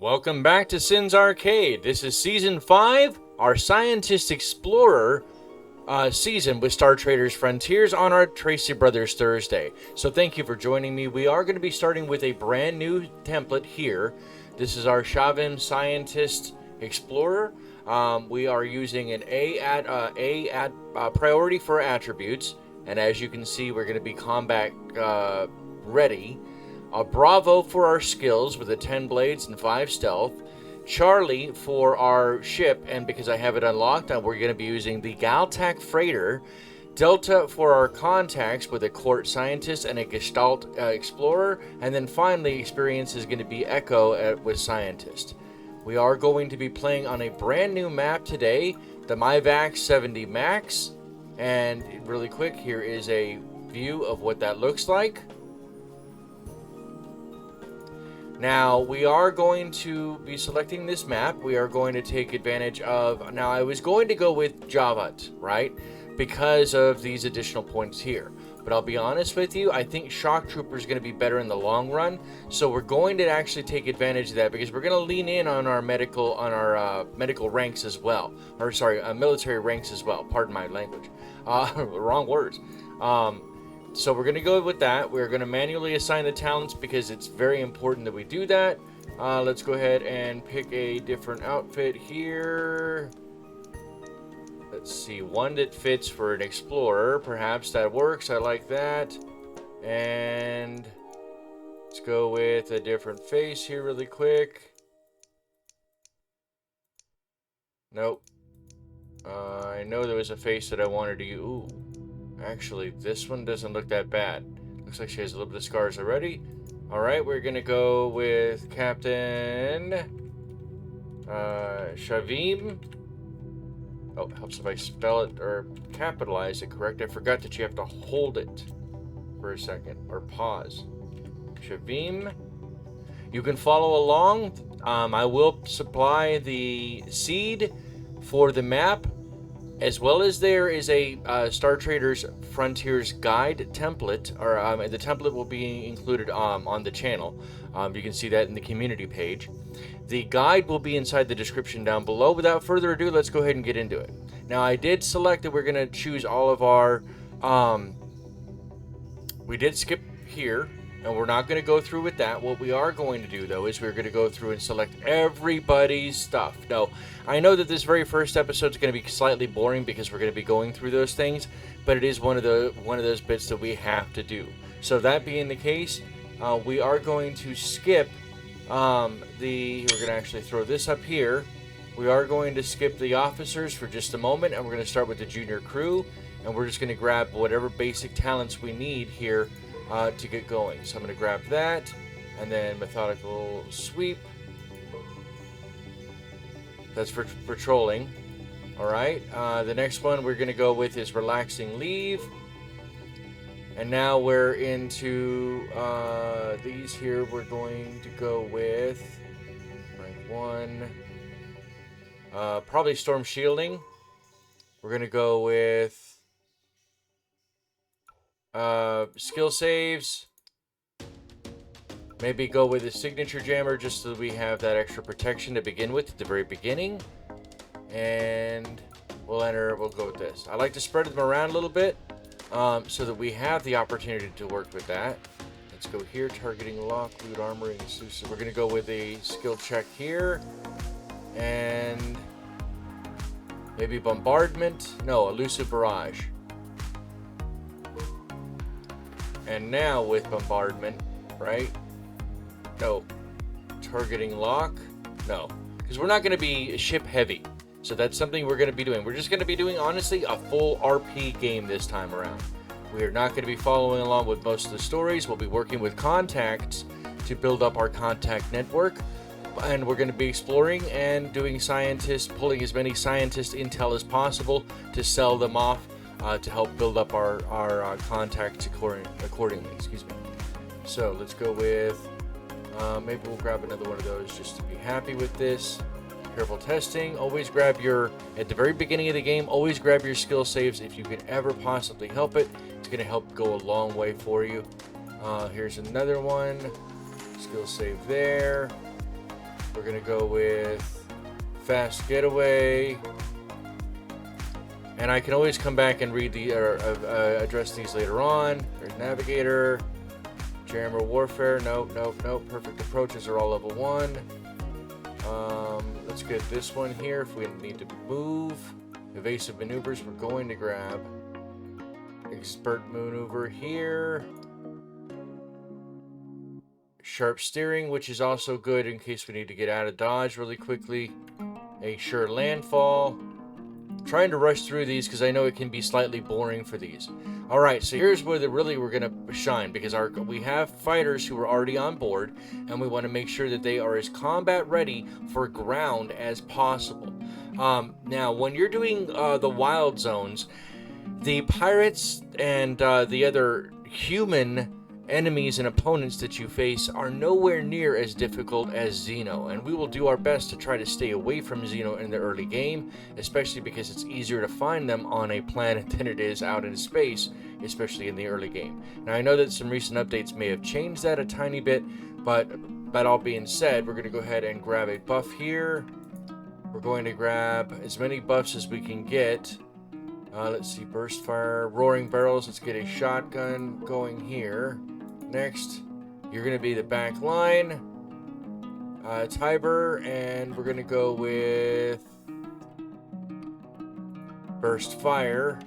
Welcome back to Sin's Arcade. This is Season 5, our Scientist Explorer season with Star Traders Frontiers on our Tracy Brothers Thursday. So thank you for joining me. We are going to be starting with a brand new template here. This is our Shavim Scientist Explorer. We are using an priority for attributes. And as you can see, we're going to be combat ready. A Bravo for our skills with a 10 blades and 5 stealth. Charlie for our ship, and because I have it unlocked, we're going to be using the Galtac Freighter. Delta for our contacts with a Court Scientist and a Gestalt Explorer. And then finally, experience is going to be Echo with Scientist. We are going to be playing on a brand new map today, the MyVax 70 Max. And really quick, here is a view of what that looks like. Now, we are going to be selecting this map. We are going to take advantage of... Now, I was going to go with Javat, right? Because of these additional points here. But I'll be honest with you, I think Shock Trooper is going to be better in the long run. So we're going to actually take advantage of that because we're going to lean in on our medical ranks as well. Or, sorry, military ranks as well. Pardon my language. Wrong words. So we're going to go with that. We're going to manually assign the talents because it's very important that we do that. Let's go ahead and pick a different outfit here. Let's see, one that fits for an explorer. Perhaps that works. I like that. And let's go with a different face here really quick. Nope. I know there was a face that I wanted to use. Ooh. Actually, this one doesn't look that bad. Looks like she has a little bit of scars already. Alright, we're going to go with Captain Shavim. Oh, it helps if I spell it or capitalize it correct. I forgot that you have to hold it for a second or pause. Shavim. You can follow along. I will supply the seed for the map, as well as there is a Star Traders Frontiers guide template, or the template will be included on the channel. You can see that in the community page. The guide will be inside the description down below. Without further ado, let's go ahead and get into it. Now, I did select that we're going to choose all of our... we did skip here, and we're not going to go through with that. What we are going to do, though, is we're going to go through and select everybody's stuff. Now, I know that this very first episode is going to be slightly boring because we're going to be going through those things, but it is one of those bits that we have to do. So that being the case, we are going to skip we're going to actually throw this up here. We are going to skip the officers for just a moment, and we're going to start with the junior crew, and we're just going to grab whatever basic talents we need here to get going. So I'm going to grab that, and then methodical sweep. That's for patrolling. Alright, the next one we're going to go with is relaxing leave. And now we're into these here. We're going to go with rank 1. Probably storm shielding. We're going to go with skill saves. Maybe go with a signature jammer just so that we have that extra protection to begin with at the very beginning. And we'll go with this. I like to spread them around a little bit so that we have the opportunity to work with that. Let's go here, targeting lock, loot, armor, and exclusive. We're going to go with a skill check here. And maybe bombardment. No, elusive barrage. And now with bombardment, right? No. Targeting lock? No. Because we're not going to be ship heavy. So that's something we're going to be doing. We're just going to be doing, honestly, a full RP game this time around. We are not going to be following along with most of the stories. We'll be working with contacts to build up our contact network. And we're going to be exploring and doing pulling as many scientist intel as possible to sell them off to help build up our contacts accordingly. Excuse me. So let's go with... maybe we'll grab another one of those just to be happy with this. Careful testing. Always grab at the very beginning of the game, always grab your skill saves if you can ever possibly help it. It's going to help go a long way for you. Here's another one. Skill save there. We're going to go with fast getaway. And I can always come back and read the address these later on. There's navigator, jammer warfare. Nope. Perfect approaches are all level 1. Let's get this one here if we need to move. Evasive maneuvers, we're going to grab expert maneuver here. Sharp steering, which is also good in case we need to get out of dodge really quickly. A sure landfall. I'm trying to rush through these because I know it can be slightly boring for these. All right, so here's where we're going to shine, because we have fighters who are already on board, and we want to make sure that they are as combat ready for ground as possible. Now, when you're doing the wild zones, the pirates and the other human enemies and opponents that you face are nowhere near as difficult as Xeno, and we will do our best to try to stay away from Xeno in the early game, especially because it's easier to find them on a planet than it is out in space, especially in the early game. Now, I know that some recent updates may have changed that a tiny bit, but that all being said, we're going to go ahead and grab a buff here. We're going to grab as many buffs as we can get. Let's see, burst fire, roaring barrels. Let's get a shotgun going here. Next, you're going to be the back line, Tiber, and we're going to go with burst fire.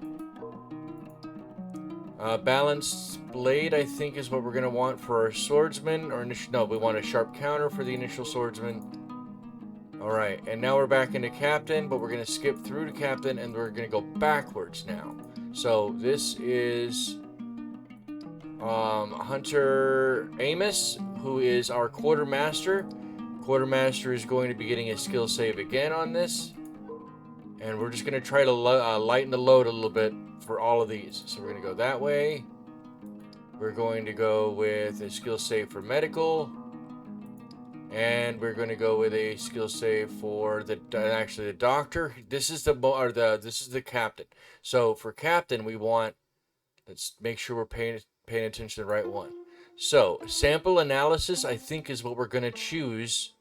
Balanced blade, I think, is what we're going to want for our swordsman. We want a sharp counter for the initial swordsman. Alright, and now we're back into captain, but we're going to skip through to captain, and we're going to go backwards now. So this is Hunter Amos, who is our quartermaster. Quartermaster is going to be getting a skill save again on this, and we're just going to try to lighten the load a little bit for all of these. So we're going to go that way. We're going to go with a skill save for medical, and we're going to go with a skill save for the doctor. This is the captain. So for captain, let's make sure we're paying attention to the right one. So sample analysis, I think, is what we're going to choose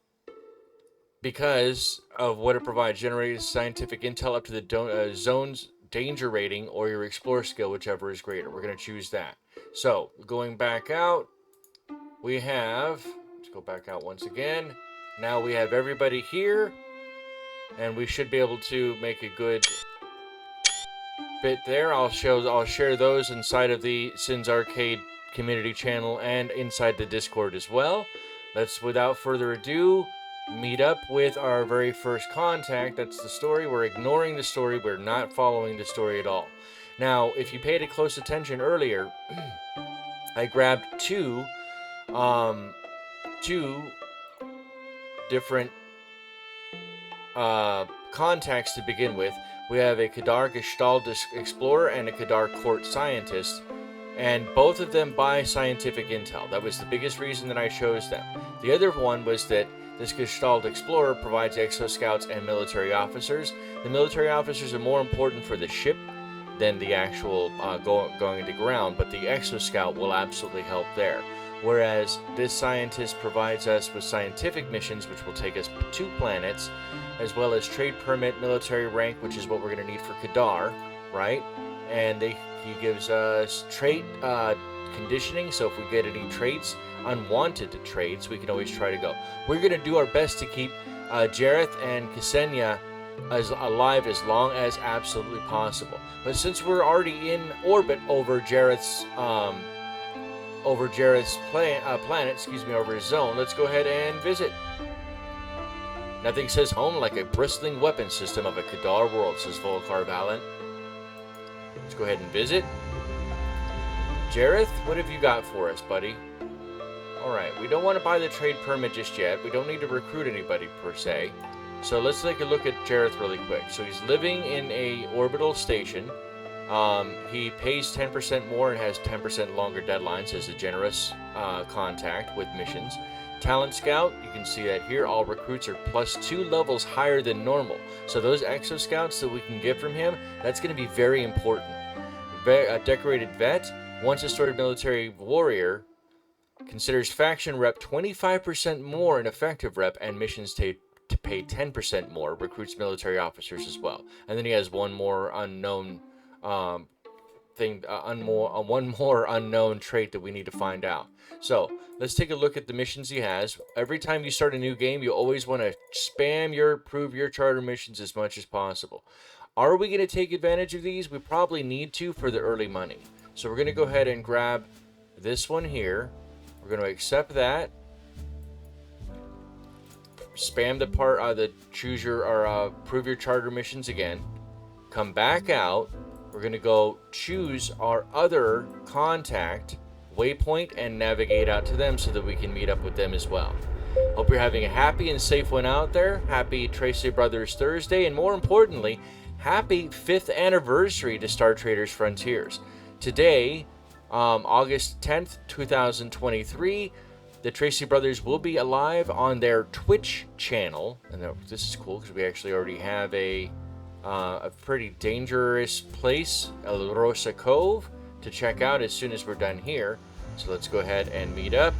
because of what it provides. Generates scientific intel up to the zone's danger rating or your explorer skill, whichever is greater. We're going to choose that. So going back out, we have, let's go back out once again. Now we have everybody here, and we should be able to make a good bit there. I'll share those inside of the Sins Arcade community channel and inside the Discord as well. Let's, without further ado, meet up with our very first contact. That's the story. We're ignoring the story. We're not following the story at all. Now, if you paid close attention earlier, I grabbed two different contacts to begin with. We have a Kadar Gestalt Explorer and a Kadar Court Scientist, and both of them buy scientific intel. That was the biggest reason that I chose them. The other one was that this Gestalt Explorer provides exoscouts and military officers. The military officers are more important for the ship than the actual going into ground, but the exoscout will absolutely help there. Whereas this scientist provides us with scientific missions, which will take us to 2 planets, as well as trade permit, military rank, which is what we're going to need for Kadar, right? And he gives us trait conditioning, so if we get any traits, unwanted traits, we can always try to go. We're going to do our best to keep Jareth and Ksenia alive as long as absolutely possible. But since we're already in orbit over Jareth's planet, over his zone, let's go ahead and visit. Nothing says home like a bristling weapon system of a Kadar world, says Volkar Valen. Let's go ahead and visit. Jareth, what have you got for us, buddy? Alright, we don't want to buy the trade permit just yet. We don't need to recruit anybody, per se. So let's take a look at Jareth really quick. So he's living in a orbital station. He pays 10% more and has 10% longer deadlines as a generous contact with missions. Talent Scout, you can see that here. All recruits are +2 levels higher than normal. So those exoscouts that we can get from him, that's going to be very important. Decorated Vet, once a started military warrior, Considers faction rep 25% more in effective rep and missions to pay 10% more. Recruits military officers as well. And then he has one more unknown one more unknown trait that we need to find out. So let's take a look at the missions he has. Every time you start a new game, you always want to spam your prove your charter missions as much as possible. Are we going to take advantage of these? We probably need to for the early money. So we're going to go ahead and grab this one here. We're going to accept that. Spam the choose your or prove your charter missions again. Come back out. We're going to go choose our other contact, waypoint, and navigate out to them so that we can meet up with them as well. Hope you're having a happy and safe one out there. Happy Tracy Brothers Thursday, and more importantly, happy 5th anniversary to Star Traders Frontiers. Today, August 10th, 2023, the Tracy Brothers will be alive on their Twitch channel. And this is cool because we actually already have a pretty dangerous place, El Rosa Cove, to check out as soon as we're done here. So let's go ahead and meet up,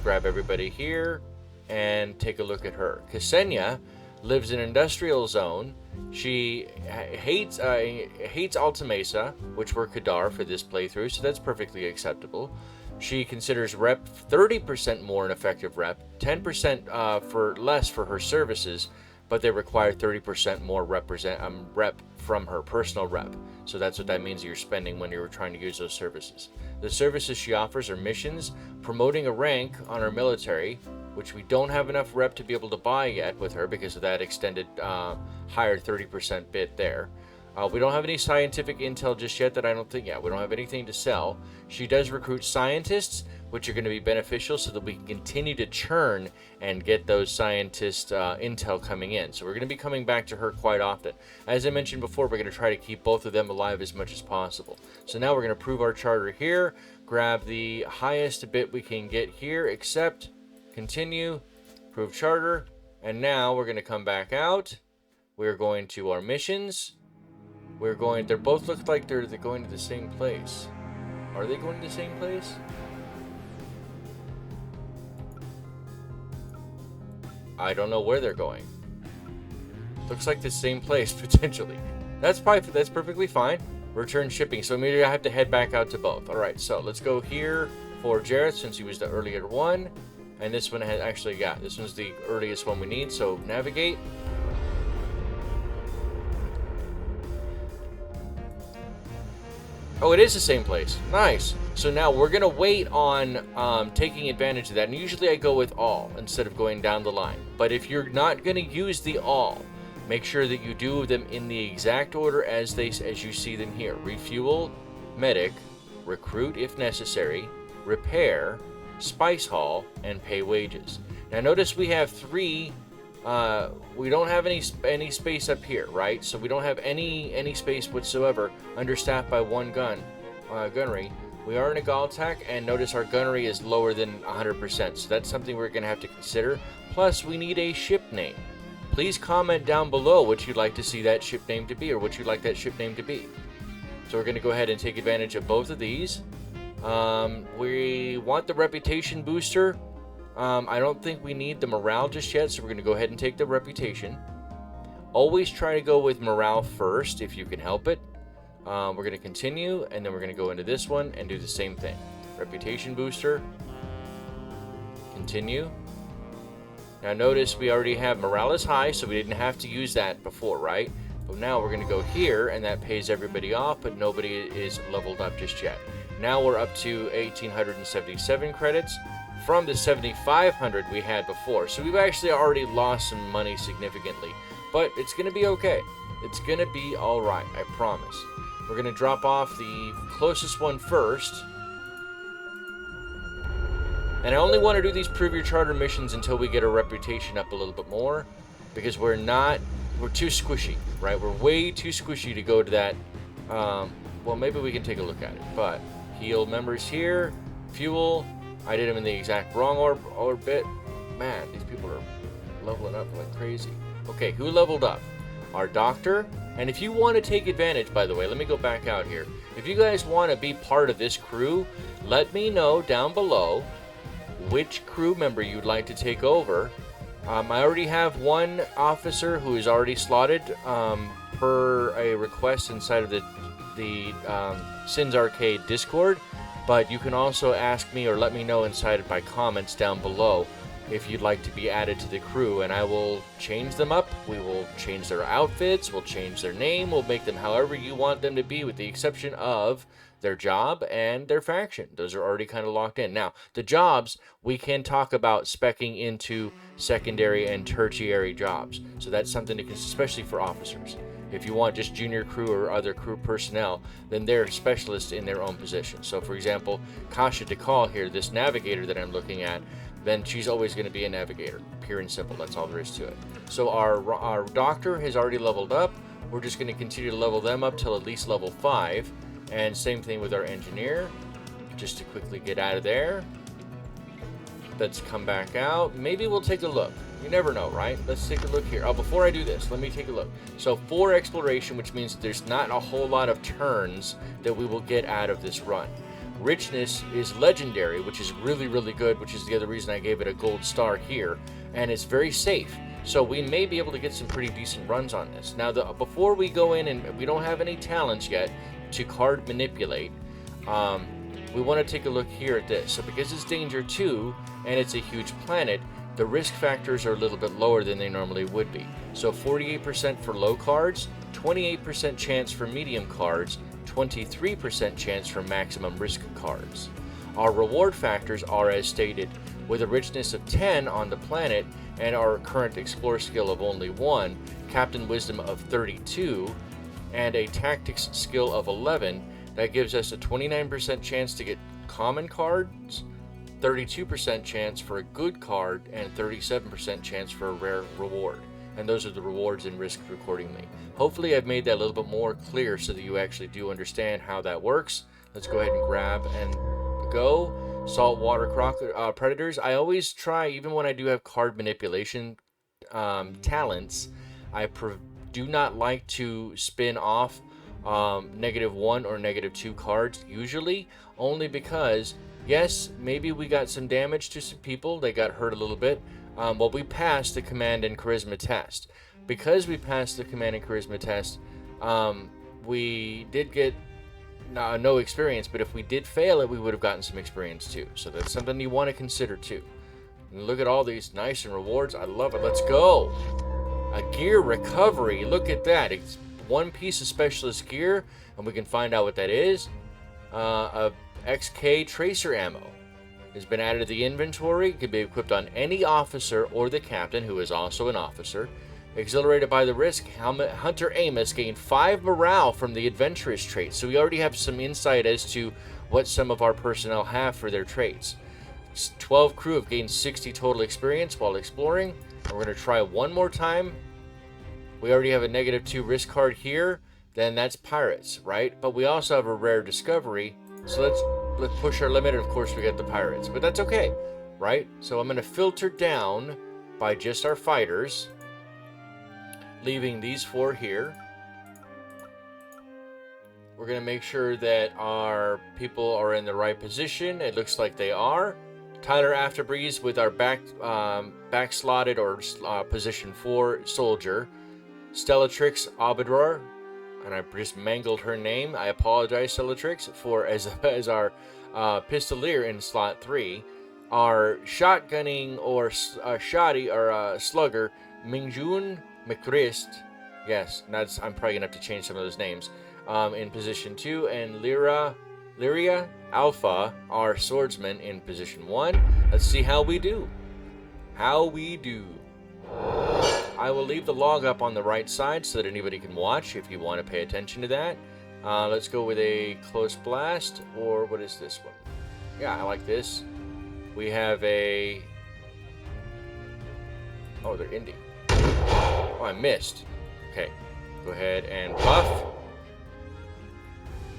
grab everybody here, and take a look at her. Ksenia lives in an industrial zone. She hates Alta Mesa, which we're Kadar for this playthrough, so that's perfectly acceptable. She considers rep 30% more in effective rep, 10% for less for her services, but they require 30% more rep from her personal rep. So that's what that means you're spending when you're trying to use those services. The services she offers are missions, promoting a rank on her military, which we don't have enough rep to be able to buy yet with her because of that extended higher 30% bit there. We don't have any scientific intel just yet that I don't think yet. We don't have anything to sell. She does recruit scientists, which are going to be beneficial so that we can continue to churn and get those scientist intel coming in. So we're going to be coming back to her quite often. As I mentioned before, we're going to try to keep both of them alive as much as possible. So now we're going to prove our charter here, grab the highest bit we can get here, accept, continue, prove charter, and now we're going to come back out. We're going to our missions. They both look like they're going to the same place. Are they going to the same place? I don't know where they're going. Looks like the same place, potentially. That's perfectly fine. Return shipping, so maybe I have to head back out to both. Alright, so let's go here for Jareth, since he was the earlier one. And this one has actually, this one's the earliest one we need, so navigate. Oh, it is the same place. Nice. So now we're going to wait on taking advantage of that. And usually I go with all instead of going down the line. But if you're not going to use the all, make sure that you do them in the exact order as you see them here. Refuel, medic, recruit if necessary, repair, spice haul, and pay wages. Now notice we have three. We don't have any space up here, right? So we don't have any space whatsoever understaffed by one gunnery. We are in a Galtac, and notice our gunnery is lower than 100%, so that's something we're going to have to consider. Plus, we need a ship name. Please comment down below what you'd like to see that ship name to be, or what you'd like that ship name to be. So we're going to go ahead and take advantage of both of these. We want the reputation booster. I don't think we need the morale just yet, so we're going to go ahead and take the reputation. Always try to go with morale first if you can help it. We're going to continue, and then we're going to go into this one and do the same thing. Reputation booster. Continue. Now notice we already have morale is high, so we didn't have to use that before, right? But now we're going to go here, and that pays everybody off, but nobody is leveled up just yet. Now we're up to 1,877 credits from the 7,500 we had before. So we've actually already lost some money significantly, but it's going to be okay. It's going to be all right, I promise. We're going to drop off the closest one first. And I only want to do these prove your charter missions until we get our reputation up a little bit more, because we're too squishy, right? We're way too squishy to go to that. Well, maybe we can take a look at it, but heal members here, fuel. I did them in the exact wrong orbit. Man, these people are leveling up like crazy. Okay, who leveled up? our doctor. And if you want to take advantage, by the way, let me go back out here. If you guys want to be part of this crew, let me know down below which crew member you'd like to take over. I already have one officer who is already slotted per a request inside of the Sins Arcade Discord, but you can also ask me or let me know inside of my comments down below if you'd like to be added to the crew, and I will change them up. We will change their outfits, we'll change their name, we'll make them however you want them to be, with the exception of their job and their faction. Those are already kind of locked in. Now, the jobs, we can talk about speccing into secondary and tertiary jobs. So that's something to consider, especially for officers. If you want just junior crew or other crew personnel, then they're specialists in their own position. So for example, Kasha Dekal here, this navigator that I'm looking at, then she's always going to be a navigator. Pure and simple. That's all there is to it. So our doctor has already leveled up. We're just going to continue to level them up till at least level 5. And same thing with our engineer. Just to quickly get out of there. Let's come back out. Maybe we'll take a look. You never know, right? Let's take a look here. Oh, before I do this, let me take a look. So 4 exploration, which means there's not a whole lot of turns that we will get out of this run. Richness is legendary, which is really, really good, which is the other reason I gave it a gold star here. And it's very safe. So we may be able to get some pretty decent runs on this. Now, before we go in, and we don't have any talents yet to card manipulate, we want to take a look here at this. So because it's Danger 2, and it's a huge planet, the risk factors are a little bit lower than they normally would be. So 48% for low cards, 28% chance for medium cards, 23% chance for maximum risk cards. Our reward factors are as stated, with a richness of 10 on the planet and our current Explore skill of only 1, Captain Wisdom of 32, and a Tactics skill of 11. That gives us a 29% chance to get common cards, 32% chance for a good card, and 37% chance for a rare reward. And those are the rewards and risks accordingly. Hopefully I've made that a little bit more clear so that you actually do understand how that works. Let's go ahead and grab and go. Saltwater predators. I always try, even when I do have card manipulation talents, I do not like to spin off -1 or -2 cards usually, only because yes, maybe we got some damage to some people, they got hurt a little bit, but we passed the command and charisma test. Because we passed the command and charisma test, we did get no experience, but if we did fail it, we would have gotten some experience too. So that's something you want to consider too. And look at all these nice and rewards. I love it. Let's go. A gear recovery. Look at that. It's 1 piece of specialist gear, and we can find out what that is. A XK tracer ammo has been added to the inventory. It can be equipped on any officer or the captain, who is also an officer. Exhilarated by the risk, Hunter Amos gained 5 morale from the adventurous trait. So we already have some insight as to what some of our personnel have for their traits. 12 crew have gained 60 total experience while exploring. And we're going to try one more time. We already have a -2 risk card here. Then that's pirates, right? But we also have a rare discovery. So let's push our limit. Of course, we got the pirates, but that's okay, right? So I'm going to filter down by just our fighters, leaving these 4 here. We're going to make sure that our people are in the right position. It looks like they are. Tyler Afterbreeze with our back slotted or position 4 soldier. Stellatrix Obador, and I just mangled her name. I apologize, Stellatrix, for as our pistolier in slot 3. Our shotgunning or shoddy or slugger Mingjun McChrist, yes, I'm probably gonna have to change some of those names, in position 2, and Lyria Alpha, our swordsman, in position 1. Let's see how we do. I will leave the log up on the right side so that anybody can watch if you want to pay attention to that. Let's go with a close blast, or what is this one? Yeah, I like this. We have a... Oh, they're indie. Oh, I missed. Okay, go ahead and buff.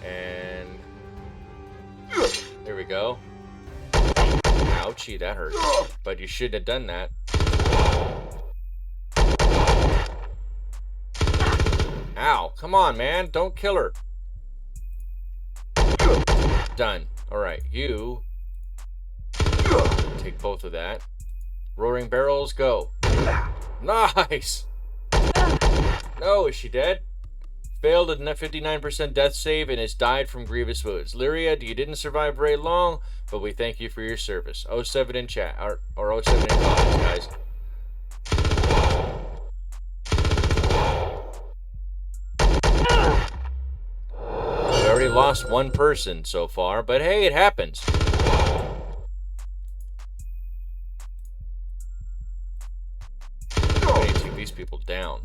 And there we go. Ouchie, that hurt. But you shouldn't have done that. come on, man. Don't kill her. Done. Alright, you take both of that. Roaring barrels, go. Nice! No, is she dead? Failed a 59% death save and has died from grievous wounds. Lyria, you didn't survive very long, but we thank you for your service. 07 in chat, or 07 in comments, guys. We already lost one person so far, but hey, it happens. I need to take these people down.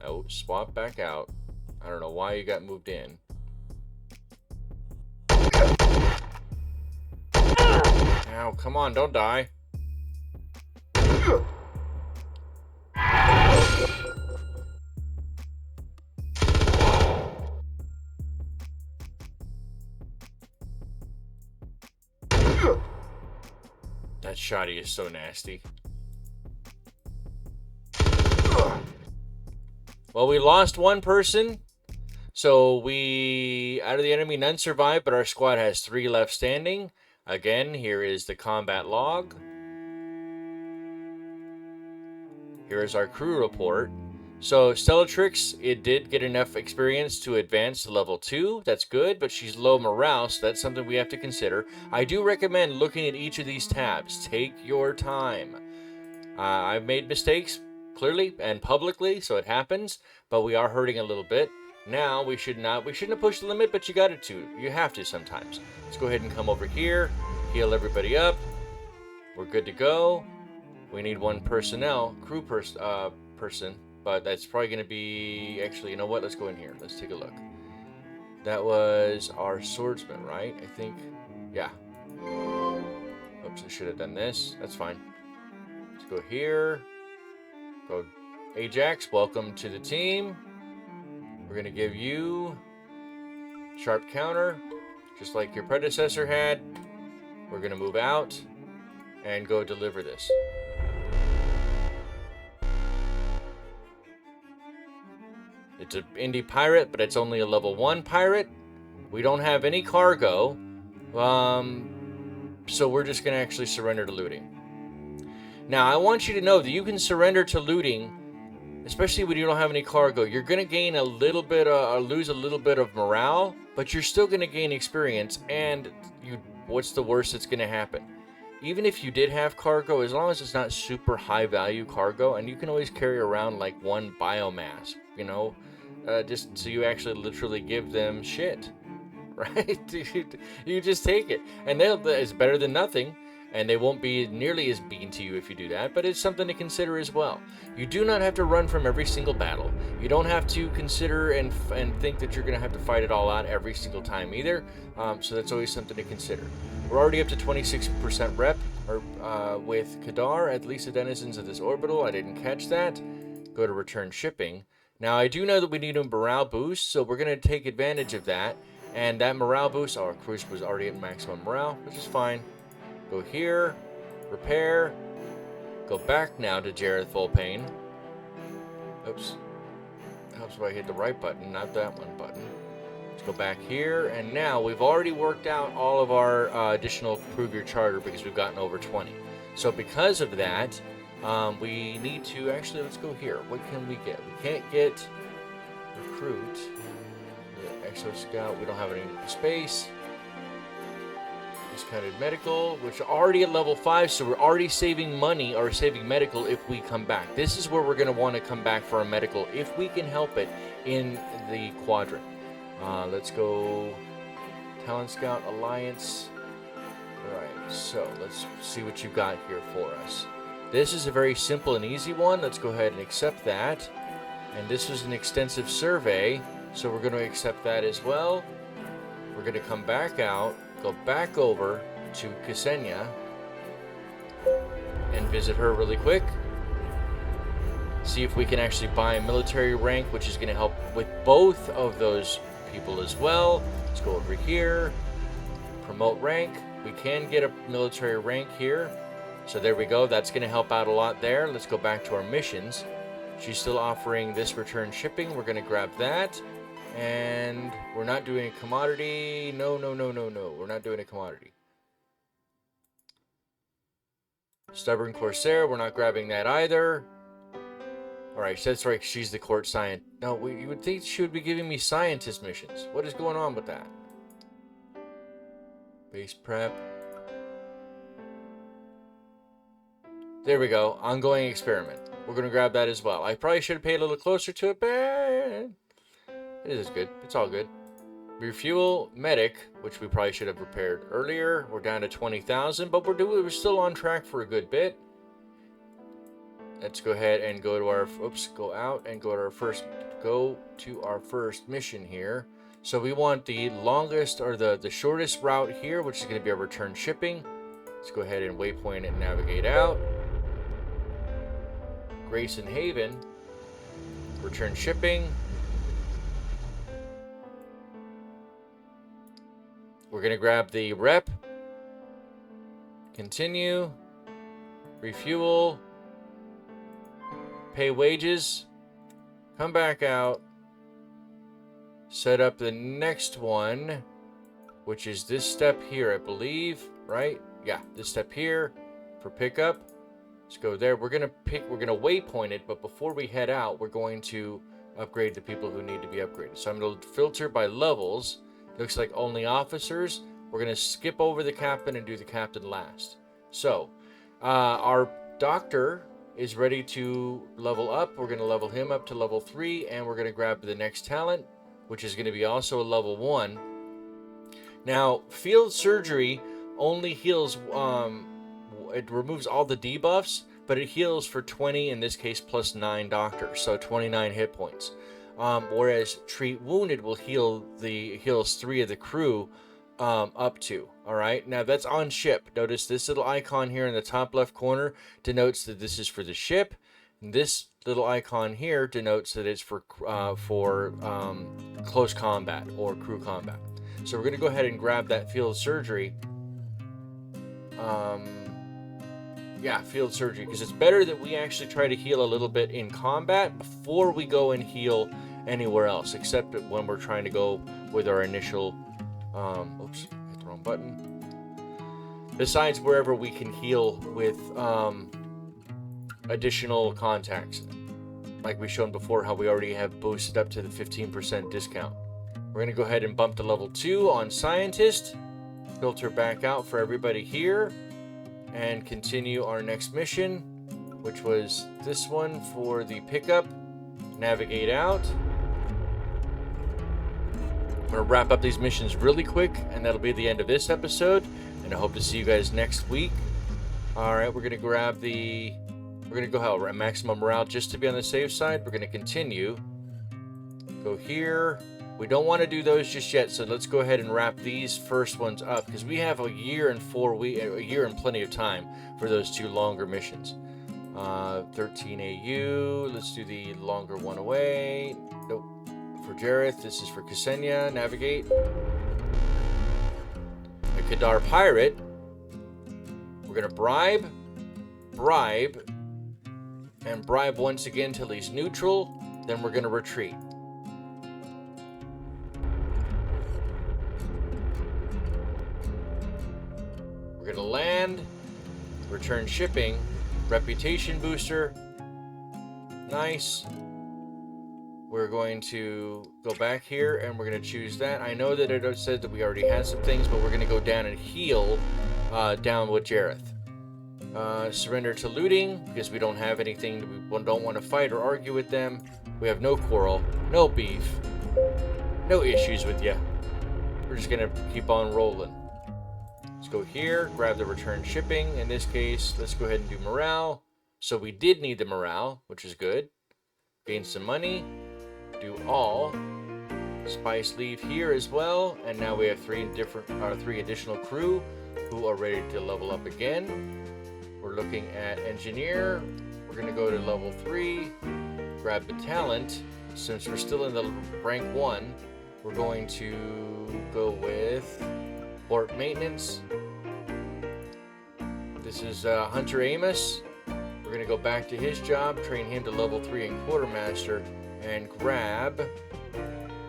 Oh, swap back out. I don't know why you got moved in. Ow, come on, don't die. That shotty is so nasty. Well, we lost one person. So out of the enemy, none survived, but our squad has 3 left standing. Again, here is the combat log. Here is our crew report. So Stellatrix, it did get enough experience to advance to level 2. That's good, but she's low morale, so that's something we have to consider. I do recommend looking at each of these tabs. Take your time. I've made mistakes, clearly and publicly, so it happens, but we are hurting a little bit. Now, we shouldn't have pushed the limit, but you have to sometimes. Let's go ahead and come over here, heal everybody up. We're good to go. We need one crew person, but that's probably going to be, actually, you know what? Let's go in here. Let's take a look. That was our swordsman, right? I think, yeah. Oops, I should have done this. That's fine. Let's go here. Go Ajax, welcome to the team. We're going to give you sharp counter, just like your predecessor had. We're going to move out and go deliver this. It's an indie pirate, but it's only a level 1 pirate. We don't have any cargo, so we're just going to actually surrender to looting. Now, I want you to know that you can surrender to looting, especially when you don't have any cargo. You're going to gain a little bit, or lose a little bit of morale, but you're still going to gain experience, and what's the worst that's going to happen? Even if you did have cargo, as long as it's not super high value cargo, and you can always carry around like 1 biomass, just so you actually literally give them shit, right? You just take it, and it's better than nothing. And they won't be nearly as mean to you if you do that, but it's something to consider as well. You do not have to run from every single battle. You don't have to consider and think that you're going to have to fight it all out every single time either, so that's always something to consider. We're already up to 26% rep with Kadar, at least the denizens of this orbital. I didn't catch that. Go to return shipping. Now, I do know that we need a morale boost, so we're going to take advantage of that. And that morale boost, our cruise was already at maximum morale, which is fine. Go here, repair, go back now to Jareth Volpain. Oops. Helps if I hit the right button, not that one button. Let's go back here, and now we've already worked out all of our additional prove your charter because we've gotten over 20. So because of that, we need to, actually, let's go here. What can we get? We can't get recruit. Exo Scout, we don't have any space. Discounted medical, which are already at level 5, so we're already saving money or saving medical if we come back. This is where we're going to want to come back for our medical if we can help it in the quadrant. Let's go Talent Scout Alliance. Alright, so let's see what you've got here for us. This is a very simple and easy one. Let's go ahead and accept that. And this is an extensive survey, so we're going to accept that as well. We're going to come back out, go back over to Ksenia and visit her really quick. See if we can actually buy a military rank, which is going to help with both of those people as well. Let's go over here. Promote rank. We can get a military rank here. So there we go. That's going to help out a lot there. Let's go back to our missions. She's still offering this return shipping. We're going to grab that. And we're not doing a commodity. No. We're not doing a commodity. Stubborn Corsair. We're not grabbing that either. Alright, that's right. She's the court scientist. No, you would think she would be giving me scientist missions. What is going on with that? Base prep. There we go. Ongoing experiment. We're going to grab that as well. I probably should have paid a little closer to it, but it is good. It's all good. Refuel medic, which we probably should have repaired earlier. We're down to 20,000, but we're still on track for a good bit. Let's go ahead and go to our go out and go to our first mission here. So we want the longest or the shortest route here, which is going to be our return shipping. Let's go ahead and waypoint and navigate out. Grayson Haven, return shipping. We're going to grab the rep. Continue. Refuel. Pay wages, come back out, set up the next one, which is this step here, I believe, right? Yeah, this step here for pickup. Let's go there. We're gonna waypoint it, but before we head out, we're going to upgrade the people who need to be upgraded. So I'm gonna filter by levels. Looks like only officers. We're gonna skip over the captain and do the captain last. So our doctor is ready to level up. We're going to level him up to level 3, and we're going to grab the next talent, which is going to be also a level 1. Now, field surgery only heals, it removes all the debuffs, but it heals for 20, in this case, plus 9 doctors, so 29 hit points. Whereas treat wounded will heals 3 of the crew up to. All right, now that's on ship. Notice this little icon here in the top left corner denotes that this is for the ship. And this little icon here denotes that it's for close combat or crew combat. So we're going to go ahead and grab that field surgery. Yeah, field surgery, because it's better that we actually try to heal a little bit in combat before we go and heal anywhere else, except when we're trying to go with our initial oops, hit the wrong button. Besides wherever we can heal with additional contacts. Like we've shown before, how we already have boosted up to the 15% discount. We're going to go ahead and bump to level 2 on Scientist. Filter back out for everybody here. And continue our next mission, which was this one for the pickup. Navigate out. I'm going to wrap up these missions really quick, and that'll be the end of this episode. And I hope to see you guys next week. Alright, we're going to grab the... We're going to go how? Maximum morale just to be on the safe side. We're going to continue. Go here. We don't want to do those just yet, so let's go ahead and wrap these first ones up, because we have a year and plenty of time for those 2 longer missions. 13 AU. Let's do the longer one away. Nope. For Jareth, this is for Ksenia. Navigate. A Kadar pirate. We're gonna bribe, and bribe once again till he's neutral. Then we're gonna retreat. We're gonna land, return shipping, reputation booster. Nice. We're going to go back here, and we're going to choose that. I know that it said that we already had some things, but we're going to go down and heal down with Jareth. Surrender to looting, because we don't have anything. We don't want to fight or argue with them. We have no quarrel, no beef, no issues with you. We're just going to keep on rolling. Let's go here, grab the return shipping. In this case, let's go ahead and do morale. So we did need the morale, which is good. Gain some money. Do all. Spice leave here as well, and now we have 3 additional crew who are ready to level up again. We're looking at engineer. We're going to go to level 3. grab the talent. Since we're still in the rank 1, we're going to go with port maintenance. This is Hunter Amos. We're going to go back to his job, train him to level 3 in quartermaster, and grab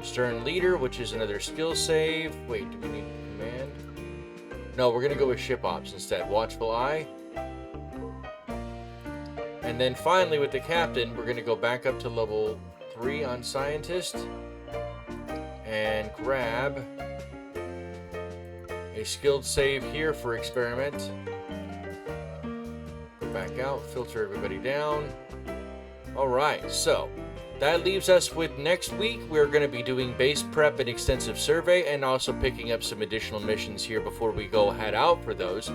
Stern Leader, which is another skill save. Wait, do we need command? No, we're going to go with ship ops instead. Watchful Eye. And then finally with the captain, we're going to go back up to level 3 on scientist and grab a skilled save here for experiment. Back out, filter everybody down. Alright, so that leaves us with next week. We're going to be doing base prep and extensive survey, and also picking up some additional missions here before we go head out for those.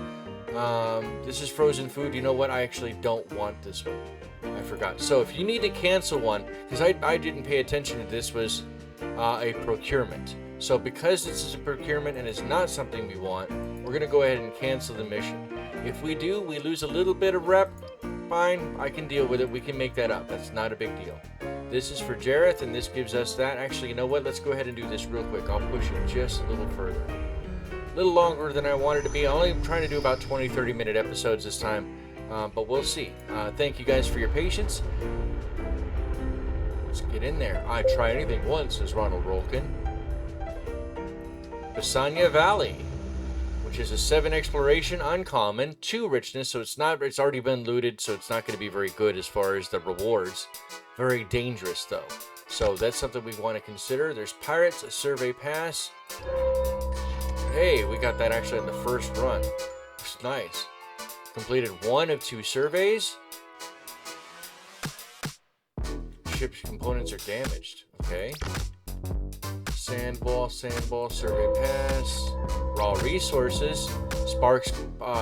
This is frozen food. You know what? I actually don't want this one. I forgot. So if you need to cancel one, because I didn't pay attention to this, was a procurement. So because this is a procurement and it's not something we want, we're going to go ahead and cancel the mission. If we do, we lose a little bit of rep. Fine, I can deal with it. We can make that up. That's not a big deal. This is for Jareth, and this gives us that. Actually, you know what? Let's go ahead and do this real quick. I'll push it just a little further. A little longer than I wanted to be. I'm only trying to do about 20-30 minute episodes this time, but we'll see. Thank you guys for your patience. Let's get in there. I try anything once, says Ronald Rolkin. Basanya Valley, which is a 7 exploration, uncommon, 2 richness, so it's already been looted, so it's not going to be very good as far as the rewards. Very dangerous though, so that's something we want to consider. There's pirates, a survey pass. Hey, we got that actually in the first run. It's nice. Completed 1 of 2 surveys. Ship's components are damaged. Okay. Sandball, survey pass. Raw resources.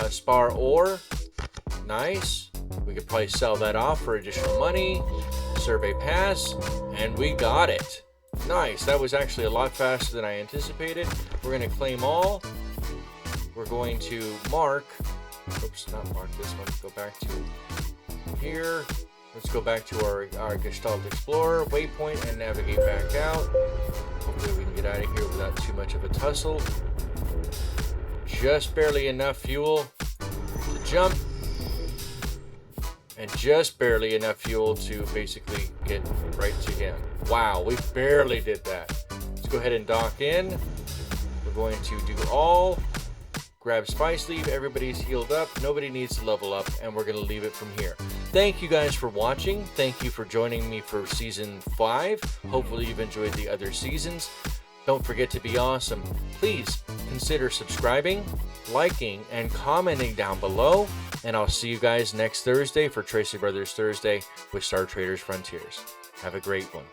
Spar ore. Nice. We could probably sell that off for additional money. Survey pass. And we got it. Nice. That was actually a lot faster than I anticipated. We're going to claim all. We're going to mark. Oops, not mark this one. Go back to here. Let's go back to our Gestalt Explorer, waypoint, and navigate back out. Hopefully we can get out of here without too much of a tussle. Just barely enough fuel to jump. And just barely enough fuel to basically get right to him. Wow, we barely did that. Let's go ahead and dock in. We're going to do all. Grab Spice Leave, everybody's healed up, nobody needs to level up, and we're going to leave it from here. Thank you guys for watching. Thank you for joining me for Season 5. Hopefully you've enjoyed the other seasons. Don't forget to be awesome. Please consider subscribing, liking, and commenting down below, and I'll see you guys next Thursday for Tracy Brothers Thursday with Star Traders Frontiers. Have a great one.